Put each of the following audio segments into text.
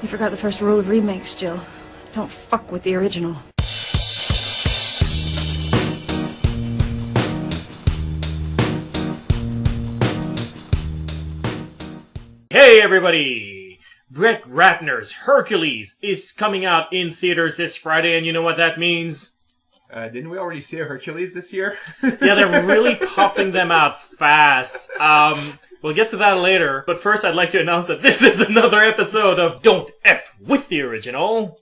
You forgot the first rule of remakes, Jill. Don't fuck with the original. Hey everybody! Brett Ratner's Hercules is coming out in theaters this Friday, and you know what that means? Didn't we already see a Hercules this year? Yeah, they're really popping them out fast. We'll get to that later, but first I'd like to announce that this is another episode of Don't F With the Original.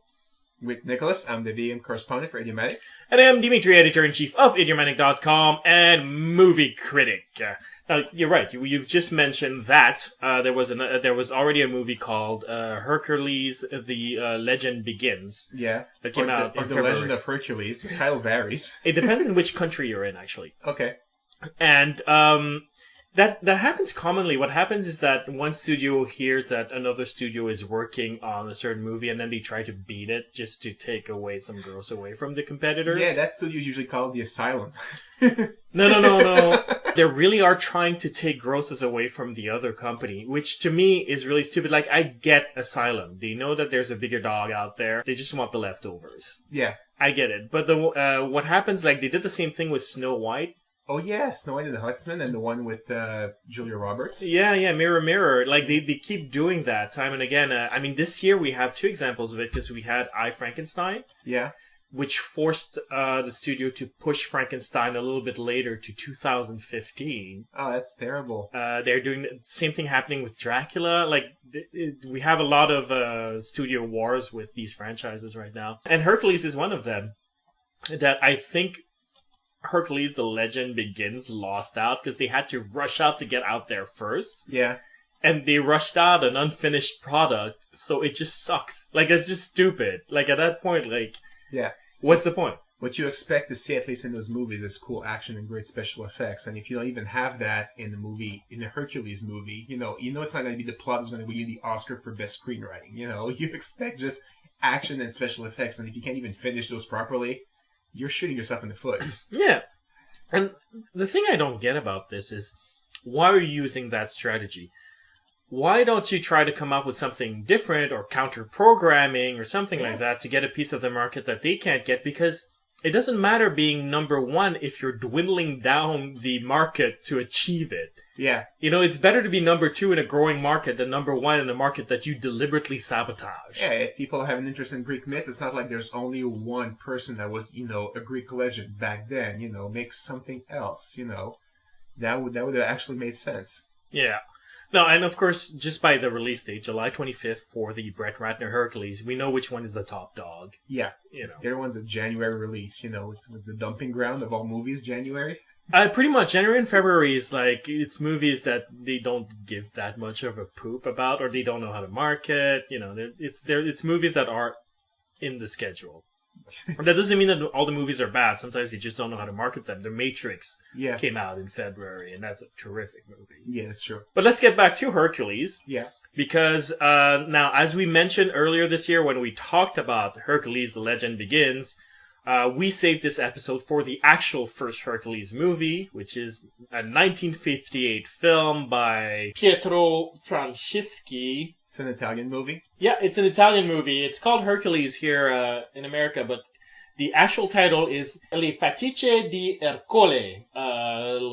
With Nicholas, I'm the VM correspondent for Idiomatic. And I'm Dimitri, editor-in-chief of Idiomatic.com and movie critic. Now, you're right. You've just mentioned that there was already a movie called Hercules: The Legend Begins. Yeah, that came out in the February. Legend of Hercules. The title varies. It depends on which country you're in, actually. Okay. And that happens commonly. What happens is that one studio hears that another studio is working on a certain movie, and then they try to beat it just to take away some gross away from the competitors. Yeah, that studio is usually called The Asylum. No. They really are trying to take grosses away from the other company, which to me is really stupid. Like, I get Asylum. They know that there's a bigger dog out there. They just want the leftovers. Yeah. I get it. But what happens, like, they did the same thing with Snow White. Oh, yeah, Snow White and the Huntsman, and the one with Julia Roberts. Yeah, Mirror, Mirror. Like, they keep doing that time and again. I mean, this year we have two examples of it, because we had I, Frankenstein. Yeah. Which forced the studio to push Frankenstein a little bit later to 2015. Oh, that's terrible. They're doing the same thing happening with Dracula. Like, we have a lot of studio wars with these franchises right now. And Hercules is one of them. That I think Hercules: The Legend Begins lost out because they had to rush out to get out there first. Yeah. And they rushed out an unfinished product, so it just sucks. Like, it's just stupid. Like, at that point, like... Yeah. What's the point? What you expect to see, at least in those movies, is cool action and great special effects. And if you don't even have that in the movie, in the Hercules movie, you know it's not going to be the plot that's going to win you the Oscar for best screenwriting. You expect just action and special effects, and if you can't even finish those properly, you're shooting yourself in the foot. Yeah. And the thing I don't get about this is, why are you using that strategy? Why don't you try to come up with something different or counter-programming or something like that to get a piece of the market that they can't get? Because it doesn't matter being number one if you're dwindling down the market to achieve it. Yeah. It's better to be number two in a growing market than number one in a market that you deliberately sabotage. Yeah, if people have an interest in Greek myths, it's not like there's only one person that was, a Greek legend back then. Make something else, That would have actually made sense. Yeah. No, and of course, just by the release date, July 25th for the Brett Ratner Hercules, we know which one is the top dog. Yeah. The other one's a January release, it's the dumping ground of all movies, January. Pretty much. January and February is like, it's movies that they don't give that much of a poop about, or they don't know how to market, it's movies that are in the schedule. That doesn't mean that all the movies are bad. Sometimes you just don't know how to market them. The Matrix came out in February, and that's a terrific movie. Yeah, that's true. But let's get back to Hercules. Yeah. Because now, as we mentioned earlier this year when we talked about Hercules: The Legend Begins, we saved this episode for the actual first Hercules movie, which is a 1958 film by Pietro Francischi. It's an Italian movie? Yeah, it's an Italian movie. It's called Hercules here in America, but the actual title is Le Fatiche di Ercole,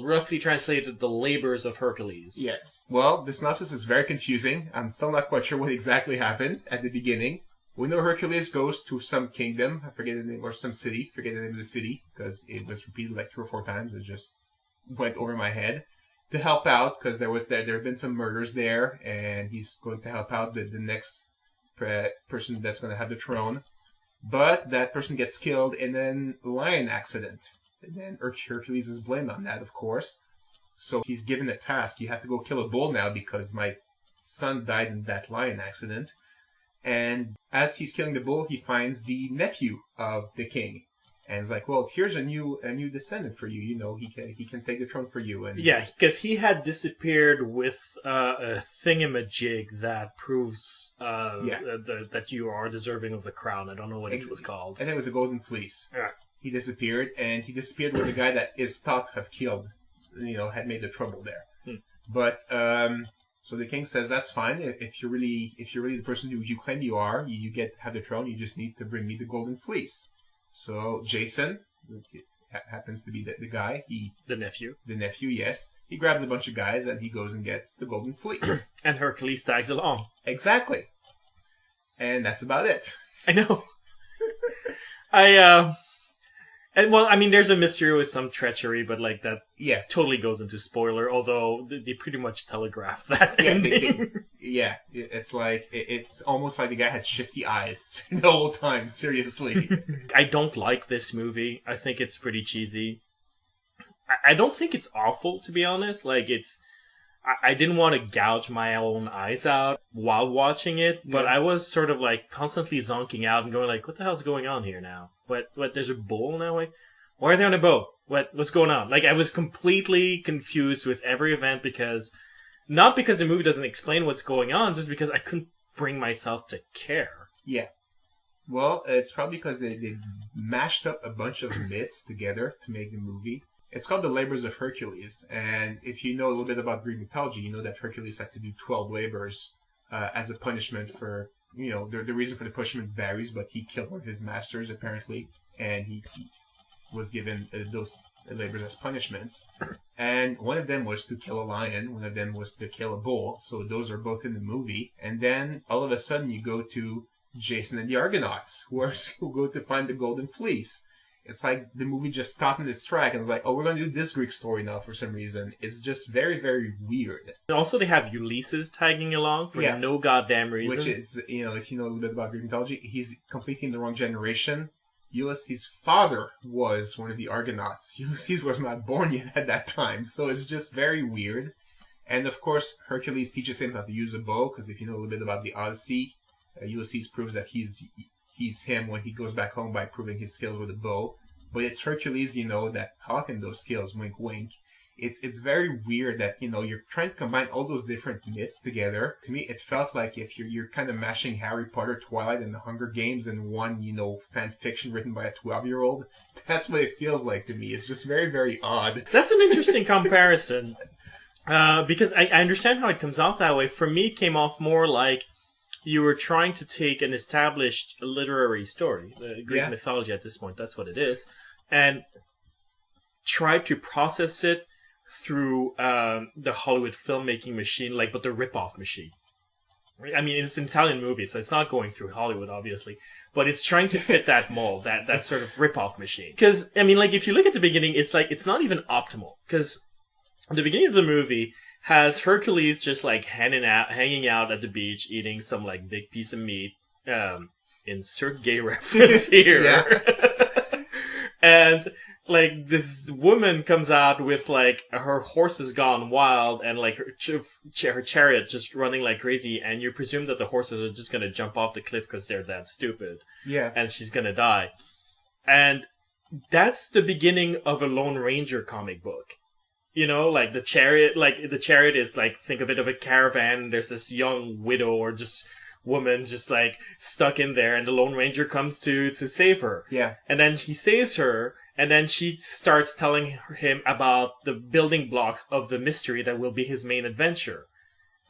roughly translated The Labors of Hercules. Yes. Well, the synopsis is very confusing. I'm still not quite sure what exactly happened at the beginning. We know Hercules goes to some kingdom, I forget the name, or some city, forget the name of the city, because it was repeated like 3 or 4 times. It just went over my head. To help out, because there have been some murders there, and he's going to help out the next person that's going to have the throne. But that person gets killed in a lion accident. And then Hercules is blamed on that, of course. So he's given a task. You have to go kill a bull now because my son died in that lion accident. And as he's killing the bull, he finds the nephew of the king. And it's like, well, here's a new descendant for you. He can take the throne for you. And yeah, because he had disappeared with a thingamajig that proves that you are deserving of the crown. I don't know what it was called. I think with the golden fleece. Yeah. He disappeared, and he disappeared with a guy that is thought to have killed. Had made the trouble there. But So the king says, that's fine. If you're really the person who you claim you are, you get have the throne. You just need to bring me the golden fleece. So Jason happens to be the guy. The nephew. The nephew, yes. He grabs a bunch of guys and he goes and gets the golden fleece. And Hercules tags along. Exactly. And that's about it. I know. There's a mystery with some treachery, but like that totally goes into spoiler, although they pretty much telegraph that ending. It's like, it's almost like the guy had shifty eyes the whole time, seriously. I don't like this movie. I think it's pretty cheesy. I don't think it's awful, to be honest. Like, I didn't want to gouge my own eyes out while watching it, but I was sort of like constantly zonking out and going like, what the hell's going on here now? What, there's a bull now? Like, why are they on a boat? What's going on? Like, I was completely confused with every event not because the movie doesn't explain what's going on, just because I couldn't bring myself to care. Yeah. Well, it's probably because they mashed up a bunch of myths together to make the movie. It's called The Labors of Hercules, and if you know a little bit about Greek mythology, you know that Hercules had to do 12 labors as a punishment for, the reason for the punishment varies, but he killed one of his masters, apparently, and he was given those labors as punishments. And one of them was to kill a lion, one of them was to kill a bull, so those are both in the movie. And then, all of a sudden, you go to Jason and the Argonauts, who go to find the Golden Fleece. It's like the movie just stopped in its track and was like, oh, we're going to do this Greek story now for some reason. It's just very, very weird. And also, they have Ulysses tagging along for no goddamn reason. Which is, if you know a little bit about Greek mythology, he's completely in the wrong generation. Ulysses' father was one of the Argonauts. Ulysses was not born yet at that time, so it's just very weird. And of course, Hercules teaches him how to use a bow, because if you know a little bit about the Odyssey, Ulysses proves that he's him when he goes back home by proving his skills with a bow. But it's Hercules, that taught him those skills, wink wink. It's very weird that, you're trying to combine all those different myths together. To me, it felt like if you're kind of mashing Harry Potter, Twilight, and the Hunger Games in one, fan fiction written by a 12-year-old. That's what it feels like to me. It's just very, very odd. That's an interesting comparison. Because I understand how it comes off that way. For me, it came off more like you were trying to take an established literary story, Greek mythology at this point, that's what it is, and try to process it through the Hollywood filmmaking machine, but the rip-off machine. I mean, it's an Italian movie, so it's not going through Hollywood, obviously, but it's trying to fit that mold, that sort of rip-off machine. Because, if you look at the beginning, it's not even optimal, because the beginning of the movie has Hercules just hanging out at the beach, eating some big piece of meat. Insert gay reference here. And this woman comes out with her horse has gone wild and her chariot just running like crazy, and you presume that the horses are just gonna jump off the cliff because they're that stupid. Yeah. And she's gonna die. And that's the beginning of a Lone Ranger comic book. The chariot is think of it of a caravan. There's this young widow or just woman just stuck in there, and the Lone Ranger comes to save her. Yeah. And then he saves her, and then she starts telling him about the building blocks of the mystery that will be his main adventure.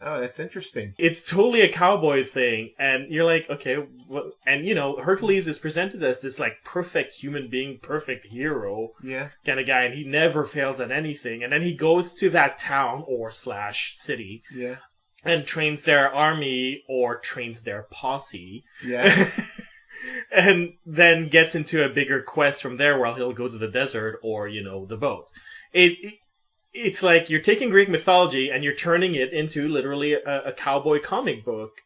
Oh, that's interesting. It's totally a cowboy thing, and you're like, okay, and Hercules is presented as this perfect human being, perfect hero kind of guy, and he never fails at anything. And then he goes to that town or / city, and trains their army or trains their posse, and then gets into a bigger quest from there, where he'll go to the desert or the boat. It's like you're taking Greek mythology and you're turning it into literally a cowboy comic book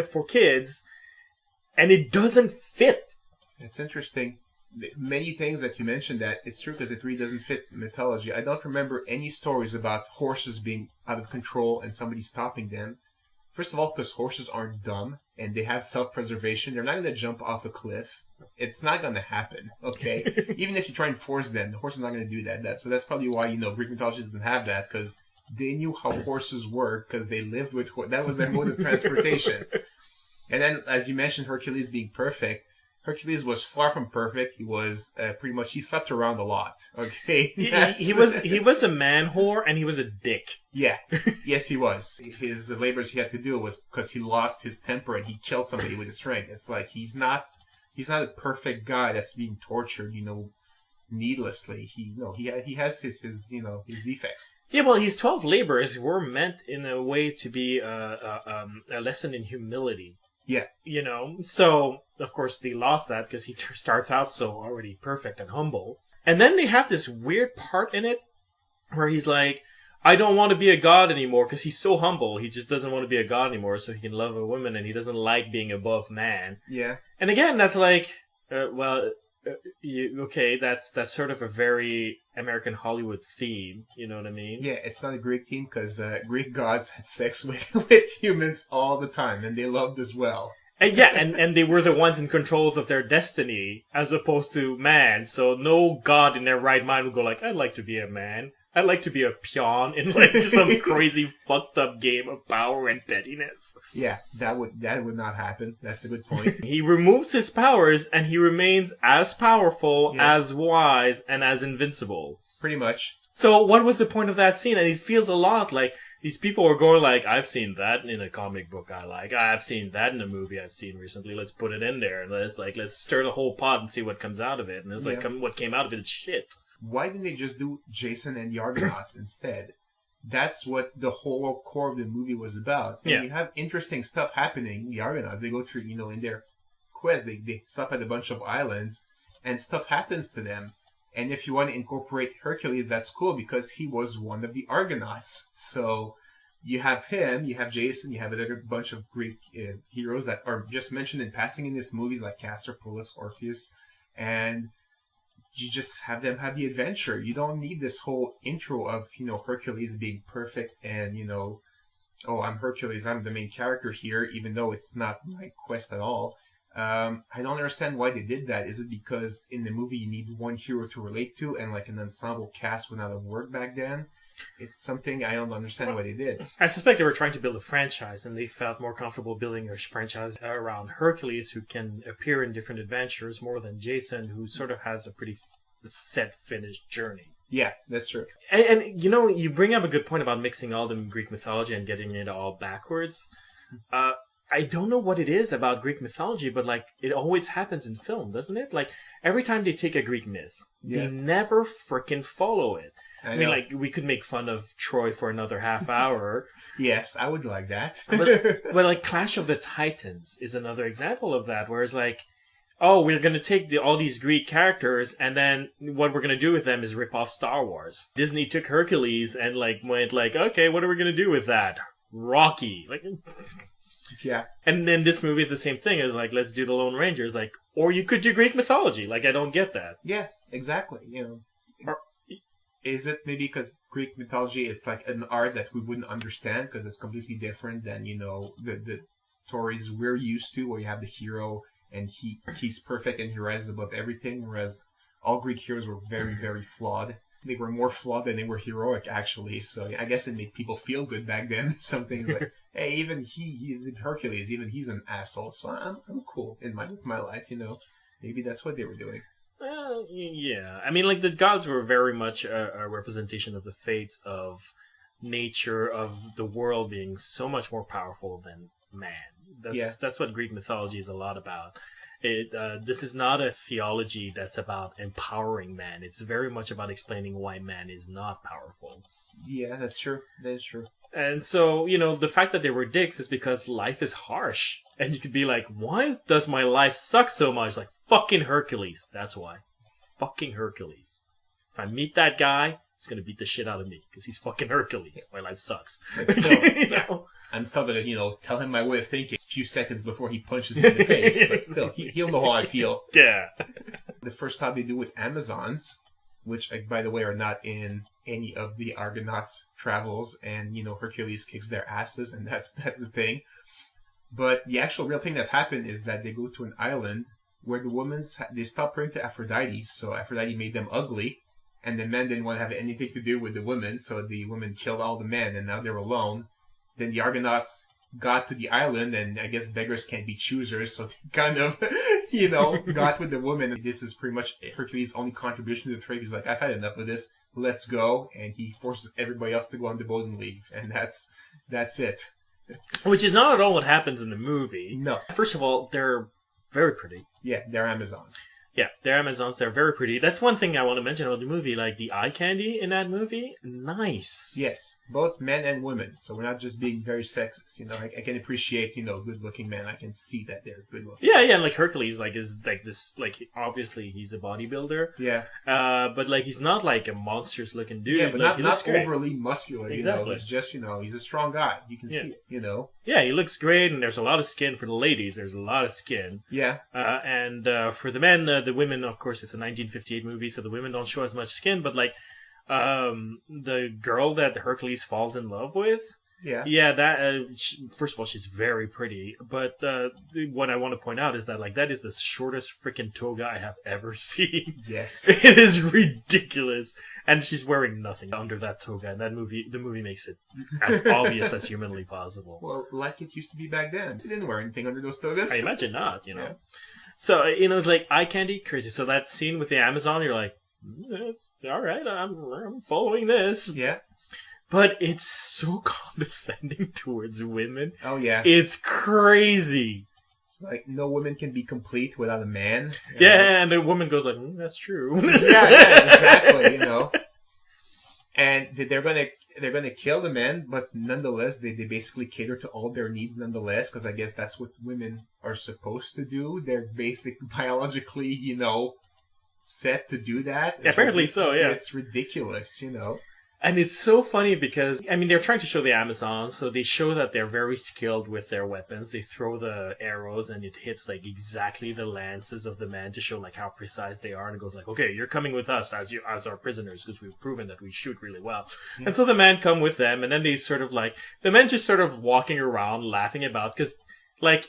for kids, and it doesn't fit. It's interesting. Many things that you mentioned, that it's true, because it really doesn't fit mythology. I don't remember any stories about horses being out of control and somebody stopping them. First of all, because horses aren't dumb and they have self-preservation. They're not going to jump off a cliff. It's not going to happen, okay? Even if you try and force them, the horse is not going to do that. So that's probably why, Greek mythology doesn't have that, because they knew how horses work, because they lived with that was their mode of transportation. And then, as you mentioned, Hercules being perfect, Hercules was far from perfect. He was he slept around a lot. Okay, He was a man whore and he was a dick. Yeah, yes, he was. His labors he had to do was because he lost his temper and he killed somebody with his strength. It's like he's not a perfect guy that's being tortured, needlessly. He has his his defects. Yeah, well, his 12 labors were meant in a way to be a lesson in humility. Yeah. So, of course, they lost that because he starts out so already perfect and humble. And then they have this weird part in it where he's like, I don't want to be a god anymore because he's so humble. He just doesn't want to be a god anymore so he can love a woman and he doesn't like being above man. Yeah. And again, that's like, that's sort of a very American Hollywood theme. You know what I mean? Yeah, it's not a Greek theme because Greek gods had sex with humans all the time, and they loved as well. And they were the ones in controls of their destiny as opposed to man. So no god in their right mind would go like, I'd like to be a man. I'd like to be a peon in like some crazy fucked up game of power and pettiness. Yeah, that would not happen. That's a good point. He removes his powers and he remains as powerful, as wise, and as invincible. Pretty much. So what was the point of that scene? And it feels a lot like these people are going like, I've seen that in a comic book I like. I've seen that in a movie I've seen recently. Let's put it in there. And let's stir the whole pot and see what comes out of it. And it's like, what came out of it is shit. Why didn't they just do Jason and the Argonauts instead? That's what the whole core of the movie was about. And you have interesting stuff happening. The Argonauts, they go through, in their quest, they stop at a bunch of islands, and stuff happens to them. And if you want to incorporate Hercules, that's cool because he was one of the Argonauts. So you have him, you have Jason, you have another bunch of Greek heroes that are just mentioned in passing in these movies like Castor, Pollux, Orpheus, and you just have them have the adventure. You don't need this whole intro of, Hercules being perfect and, oh, I'm Hercules, I'm the main character here, even though it's not my quest at all. I don't understand why they did that. Is it because in the movie you need one hero to relate to and like an ensemble cast would not have worked back then? It's something I don't understand why they did. I suspect they were trying to build a franchise, and they felt more comfortable building a franchise around Hercules, who can appear in different adventures, more than Jason, who sort of has a pretty set, finished journey. Yeah, that's true. And you bring up a good point about mixing all the Greek mythology and getting it all backwards. I don't know what it is about Greek mythology, but like it always happens in film, doesn't it? Like every time they take a Greek myth, they never frickin' follow it. I mean, like, we could make fun of Troy for another half hour. Yes, I would like that. but like, Clash of the Titans is another example of that, where it's like, oh, we're going to take all these Greek characters, and then what we're going to do with them is rip off Star Wars. Disney took Hercules and, like, went like, okay, what are we going to do with that? Rocky. Like, yeah. And then this movie is the same thing as, like, let's do the Lone Rangers. Like, or you could do Greek mythology. Like, I don't get that. Yeah, exactly. Is it maybe because Greek mythology, it's like an art that we wouldn't understand because it's completely different than, the stories we're used to, where you have the hero and he's perfect and he rises above everything, whereas all Greek heroes were very, very flawed. They were more flawed than they were heroic, actually. So I guess it made people feel good back then. Some things like, hey, even he Hercules, even he's an asshole. So I'm cool in my life, Maybe that's what they were doing. Yeah. I mean, like, the gods were very much a representation of the fates of nature, of the world being so much more powerful than man. That's what Greek mythology is a lot about. This is not a theology that's about empowering man. It's very much about explaining why man is not powerful. Yeah, that's true. That is true. And so, the fact that they were dicks is because life is harsh. And you could be like, why does my life suck so much? Like, fucking Hercules. That's why. Fucking Hercules. If I meet that guy, he's going to beat the shit out of me because he's fucking Hercules. My life sucks. Still, I'm still going to, tell him my way of thinking a few seconds before he punches me in the face. But still, he'll know how I feel. Yeah. The first time they do with Amazons, which, by the way, are not in any of the Argonauts' travels, and, Hercules kicks their asses, and that's the thing. But the actual real thing that happened is that they go to an island where the women, they stopped praying to Aphrodite, so Aphrodite made them ugly, and the men didn't want to have anything to do with the women, so the women killed all the men, and now they're alone. Then the Argonauts got to the island, and I guess beggars can't be choosers, so they kind of, got with the woman. This is pretty much Hercules' only contribution to the trip. He's like, I've had enough of this. Let's go. And he forces everybody else to go on the boat and leave. And that's it. Which is not at all what happens in the movie. No. First of all, they're very pretty. Yeah, they're Amazons. Yeah, they're Amazons. They're very pretty. That's one thing I want to mention about the movie. Like, the eye candy in that movie, nice. Yes, both men and women. So we're not just being very sexist. I can appreciate, good-looking men. I can see that they're good-looking. Yeah, like Hercules, is like this, obviously he's a bodybuilder. Yeah. But, he's not, a monstrous-looking dude. Yeah, but he not great. overly muscular, Exactly. He's just, he's a strong guy. You can see it, Yeah, he looks great, and there's a lot of skin for the ladies. There's a lot of skin. Yeah. And for the men, the women, of course, it's a 1958 movie, so the women don't show as much skin, but, the girl that Hercules falls in love with, that first of all, she's very pretty. But what I want to point out is that that is the shortest freaking toga I have ever seen. Yes, it is ridiculous, and she's wearing nothing under that toga. And the movie makes it as obvious as humanly possible. Well, like it used to be back then, they didn't wear anything under those togas. I imagine not. Yeah. So it's like eye candy, crazy. So that scene with the Amazon, you're like, it's all right. I'm following this. Yeah. But it's so condescending towards women. Oh, yeah. It's crazy. It's like no woman can be complete without a man. Yeah, and the woman goes like, that's true. yeah, exactly, And they're gonna kill the men, but nonetheless, they basically cater to all their needs nonetheless, because I guess that's what women are supposed to do. They're biologically, set to do that. Apparently so, yeah. It's ridiculous, And it's so funny because, they're trying to show the Amazons, so they show that they're very skilled with their weapons. They throw the arrows and it hits, exactly the lances of the men to show, how precise they are. And it goes okay, you're coming with us as our prisoners because we've proven that we shoot really well. Yeah. And so the men come with them, and then they sort of, the men just sort of walking around laughing about, because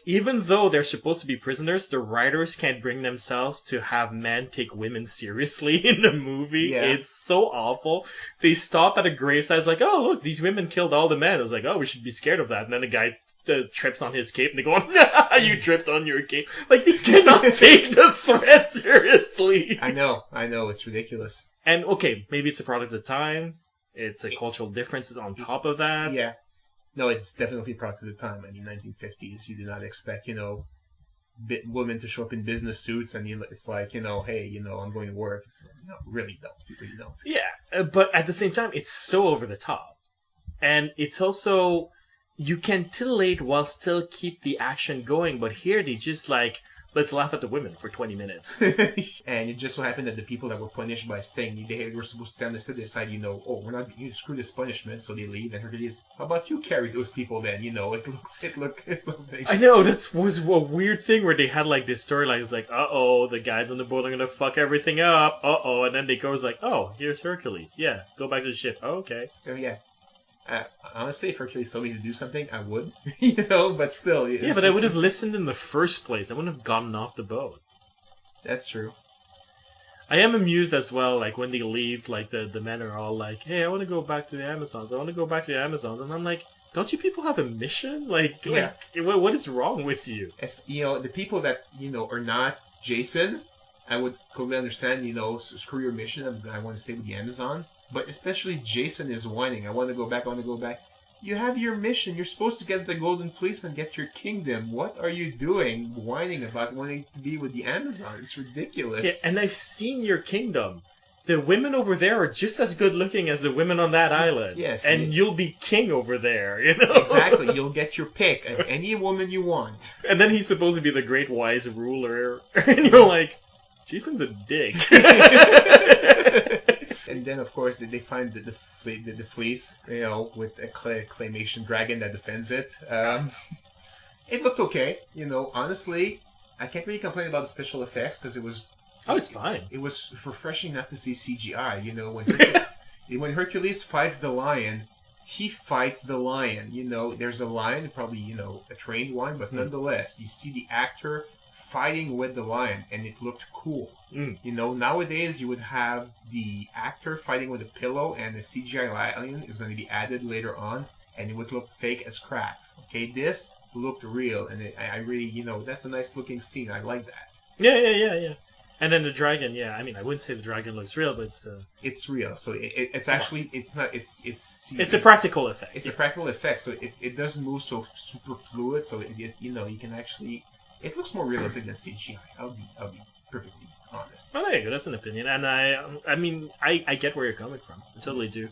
even though they're supposed to be prisoners, the writers can't bring themselves to have men take women seriously in the movie. Yeah. It's so awful. They stop at a gravesite. It's oh, look, these women killed all the men. I was oh, we should be scared of that. And then the guy trips on his cape, and they go, you tripped on your cape. They cannot take the threat seriously. I know. It's ridiculous. And, okay, maybe it's a product of times. It's a cultural differences on top of that. Yeah. No, it's definitely a product of the time. 1950s, you did not expect, women to show up in business suits, and it's hey, I'm going to work. It's no, really don't. You really don't. Yeah, but at the same time, it's so over the top. And it's also, you can titillate while still keep the action going, but here they just let's laugh at the women for 20 minutes. And it just so happened that the people that were punished by Sting, they were supposed to stand instead. They decide, we're not going to screw this punishment, so they leave. And Hercules, how about you carry those people then? It looks something. I know, that was a weird thing where they had this storyline. It's uh-oh, the guys on the boat are going to fuck everything up. Uh-oh, and then they go, oh, here's Hercules. Yeah, go back to the ship. Oh, okay. Oh, yeah. Honestly, if Hercules told me to do something, I would, but still. Yeah, but I would have listened in the first place. I wouldn't have gotten off the boat. That's true. I am amused as well, when they leave, the men are all hey, I want to go back to the Amazons. And I'm don't you people have a mission? What is wrong with you? The people that, are not Jason, I would totally understand, screw your mission, I want to stay with the Amazons. But especially Jason is whining, I want to go back. You have your mission. You're supposed to get the Golden Fleece and get your kingdom. What are you doing whining about wanting to be with the Amazon? It's ridiculous. Yeah, and I've seen your kingdom. The women over there are just as good looking as the women on that island. Yes. And you'll be king over there, Exactly. You'll get your pick of any woman you want. And then he's supposed to be the great wise ruler. And you're Jason's a dick. And then, of course, they find the fleece, with a claymation dragon that defends it. It looked okay. Honestly, I can't really complain about the special effects because it was... Oh, it's fine. It was refreshing not to see CGI. When Hercules fights the lion, he fights the lion. There's a lion, probably, a trained one, but nonetheless, you see the actor fighting with the lion, and it looked cool. Nowadays you would have the actor fighting with a pillow, and the CGI lion is going to be added later on, and it would look fake as crap. okay, this looked real, and I really, that's a nice looking scene. I like that. Yeah. And then the dragon, yeah. I mean, I wouldn't say the dragon looks real, but it's real. So it's actually it's not it's a practical effect. It's a practical effect. So it doesn't move so super fluid. So you can actually it looks more realistic than CGI. I'll be perfectly honest. Oh, there you go. That's an opinion, and I mean, I get where you're coming from. I totally do.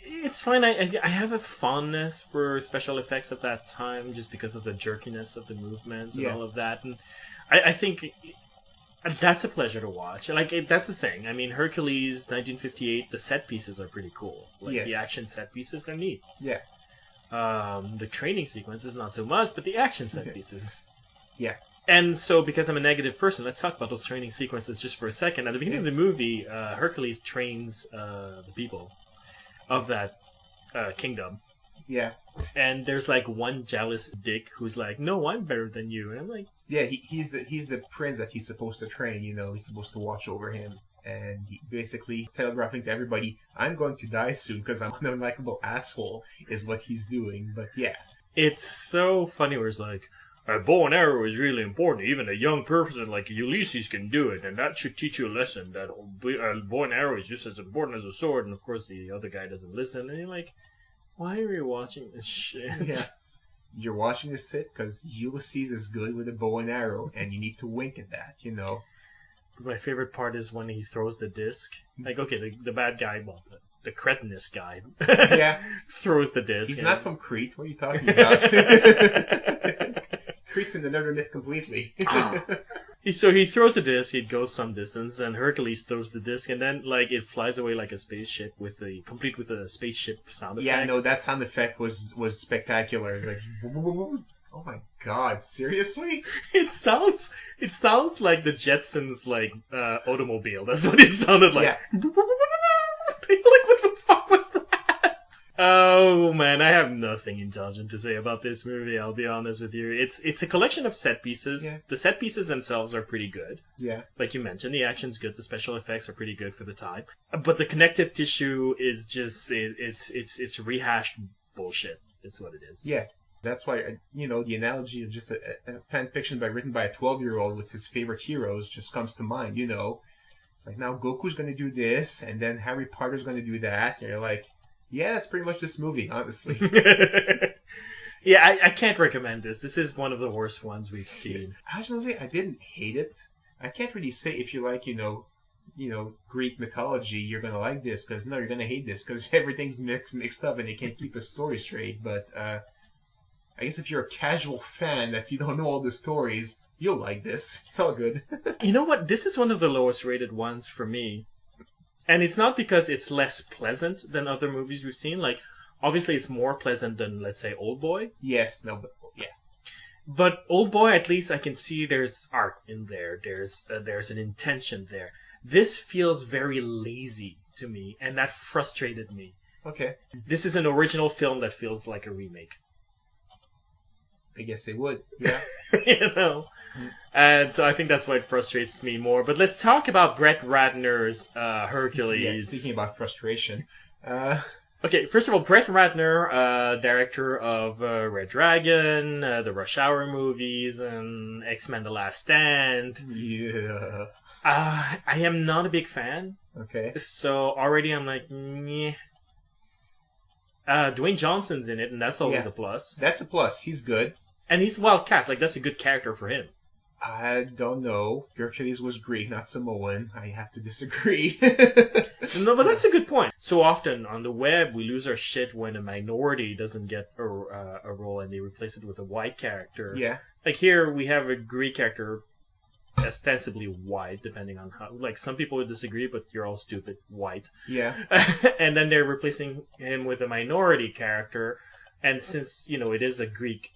It's fine. I have a fondness for special effects at that time, just because of the jerkiness of the movements and all of that, and I think that's a pleasure to watch. Like that's the thing. I mean, Hercules 1958. The set pieces are pretty cool. Like the action set pieces, they're neat. Yeah. The training sequences not so much, but the action set pieces. Yeah. And so, because I'm a negative person, let's talk about those training sequences just for a second. At the beginning of the movie, Hercules trains the people of that kingdom. Yeah. And there's like one jealous dick who's like, "No, I'm better than you." And I'm like, yeah, he's the prince that he's supposed to train. He's supposed to watch over him, and he basically telegraphing to everybody, "I'm going to die soon because I'm an unlikable asshole," is what he's doing. But yeah, it's so funny. Where it's like, a bow and arrow is really important. Even a young person like Ulysses can do it, and that should teach you a lesson. That a bow and arrow is just as important as a sword. And of course, the other guy doesn't listen, and you're like, why are you watching this shit? Yeah. You're watching this shit because Ulysses is good with a bow and arrow, and you need to wink at that, My favorite part is when he throws the disc. Like, okay, the bad guy, well, the cretinous guy, throws the disc. He's not from Crete. What are you talking about? Crete's in another myth completely. So he throws the disc, it goes some distance, and Hercules throws the disc, and then like it flies away like a spaceship complete with a spaceship sound effect. Yeah, no, that sound effect was spectacular. It's like, oh my god, seriously? It sounds like the Jetsons like automobile. That's what it sounded like. Yeah. Like, what the fuck was that? Oh man, I have nothing intelligent to say about this movie. I'll be honest with you. It's a collection of set pieces. Yeah. The set pieces themselves are pretty good. Yeah, like you mentioned, the action's good. The special effects are pretty good for the time. But the connective tissue is just it's rehashed bullshit. It's what it is. Yeah, that's why the analogy of just a fan fiction written by a 12-year-old with his favorite heroes just comes to mind. It's like now Goku's going to do this, and then Harry Potter's going to do that. And you're like. Yeah, that's pretty much this movie, honestly. Yeah, I can't recommend this. This is one of the worst ones we've seen. Yes. I was gonna say I didn't hate it. I can't really say if you like, Greek mythology, you're gonna like this because you're gonna hate this because everything's mixed up and they can't keep a story straight. But I guess if you're a casual fan that you don't know all the stories, you'll like this. It's all good. You know what? This is one of the lowest rated ones for me. And it's not because it's less pleasant than other movies we've seen. Like, obviously it's more pleasant than, let's say, Oldboy. Yes, no, but yeah. But Oldboy, at least I can see there's art in there. There's an intention there. This feels very lazy to me, and that frustrated me. Okay. This is an original film that feels like a remake. I guess they would, yeah. And so I think that's why it frustrates me more. But let's talk about Brett Ratner's Hercules. Yeah, speaking about frustration. Okay, first of all, Brett Ratner, director of Red Dragon, the Rush Hour movies, and X-Men The Last Stand. Yeah. I am not a big fan. Okay. So already I'm like, meh. Dwayne Johnson's in it, and that's always a plus. That's a plus. He's good. And he's well cast. Like, that's a good character for him. I don't know. Hercules was Greek, not Samoan. I have to disagree. No, but that's a good point. So often on the web, we lose our shit when a minority doesn't get a role and they replace it with a white character. Yeah. Like here, we have a Greek character, ostensibly white, depending on how... Like, some people would disagree, but you're all stupid. White. Yeah. And then they're replacing him with a minority character. And since, it is a Greek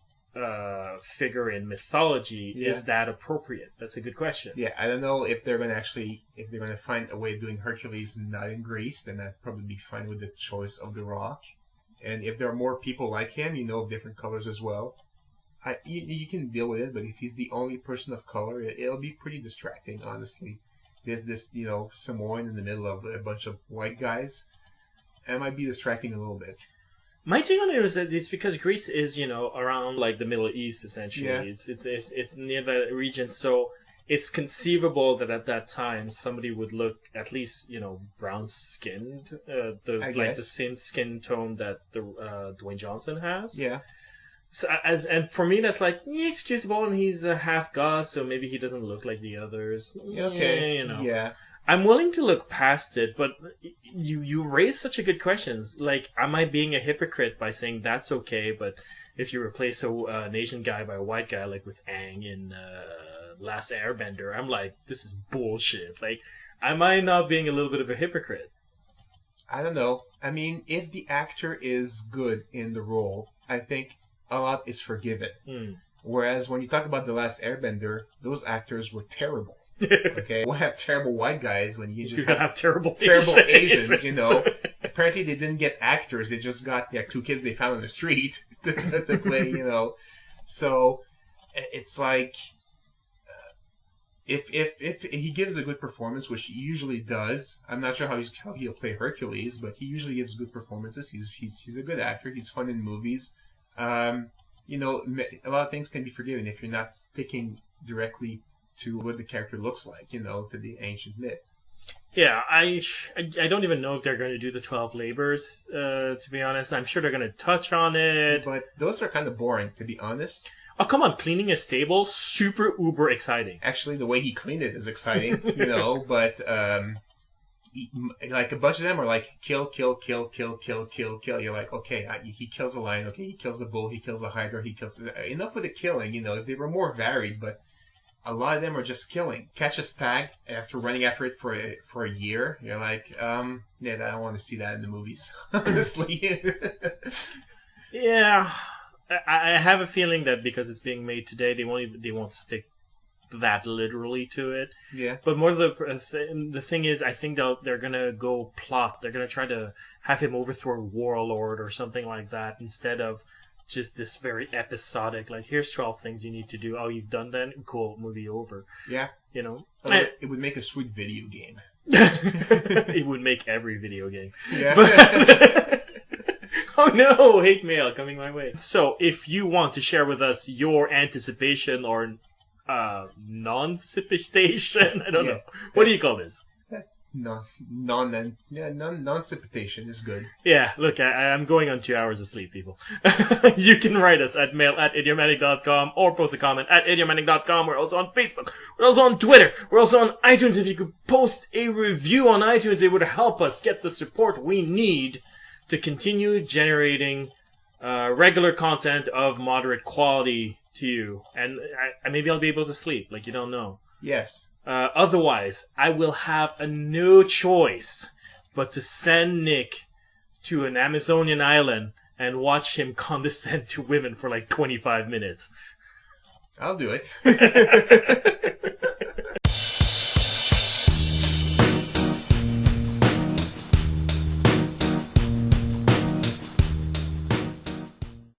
figure in mythology, is that appropriate? That's a good question. Yeah, I don't know if they're going to find a way of doing Hercules not in Greece, then I'd probably be fine with the choice of The Rock. And if there are more people like him, of different colors as well, you can deal with it, but if he's the only person of color, it'll be pretty distracting, honestly. There's this, Samoan in the middle of a bunch of white guys. It might be distracting a little bit. My take on it is that it's because Greece is, around like the Middle East essentially. Yeah. It's near that region, so it's conceivable that at that time somebody would look at least, brown skinned, I the guess. same skin tone that the Dwayne Johnson has. Yeah. So, and for me, that's like excusable, and he's a half god, so maybe he doesn't look like the others. Okay. Yeah, Yeah. I'm willing to look past it, but you raise such a good questions. Like, am I being a hypocrite by saying that's okay, but if you replace an Asian guy by a white guy, like with Aang in Last Airbender, I'm like, this is bullshit. Like, am I not being a little bit of a hypocrite? I don't know. I mean, if the actor is good in the role, I think a lot is forgiven. Whereas when you talk about The Last Airbender, those actors were terrible. Okay, we'll have terrible white guys when you just have terrible Asians. Apparently, they didn't get actors; they just got two kids they found on the street to play. So it's like if he gives a good performance, which he usually does. I'm not sure how he'll play Hercules, but he usually gives good performances. He's a good actor. He's fun in movies. A lot of things can be forgiven if you're not sticking directly to what the character looks like, to the ancient myth. Yeah, I don't even know if they're going to do the 12 labors, to be honest. I'm sure they're going to touch on it. But those are kind of boring, to be honest. Oh, come on, cleaning a stable, super uber exciting. Actually, the way he cleaned it is exciting, but like a bunch of them are like kill, kill, kill, kill, kill, kill, kill. You're like, okay, he kills a lion, okay, he kills a bull, he kills a hydra, he kills... Enough with the killing, if they were more varied, but a lot of them are just killing. Catch a stag after running after it for a year. You're like, I don't want to see that in the movies, honestly. Yeah, I have a feeling that because it's being made today, they won't stick that literally to it. Yeah. But more the thing is, I think they're gonna go plot. They're gonna try to have him overthrow a warlord or something like that instead of just this very episodic, like, here's 12 things you need to do. Oh, you've done that? Cool, movie over. Yeah. It would make a sweet video game. It would make every video game. Yeah. Oh no, hate mail coming my way. So, if you want to share with us your anticipation or non-cipitation, I don't know. What do you call this? Non-cipitation is good. Yeah, look, I'm going on 2 hours of sleep, people. You can write us at mail@idiomatic.com or post a comment at idiomatic.com. We're also on Facebook. We're also on Twitter. We're also on iTunes. If you could post a review on iTunes, it would help us get the support we need to continue generating regular content of moderate quality to you. And maybe I'll be able to sleep, like you don't know. Yes. Otherwise, I will have no choice but to send Nick to an Amazonian island and watch him condescend to women for like 25 minutes. I'll do it.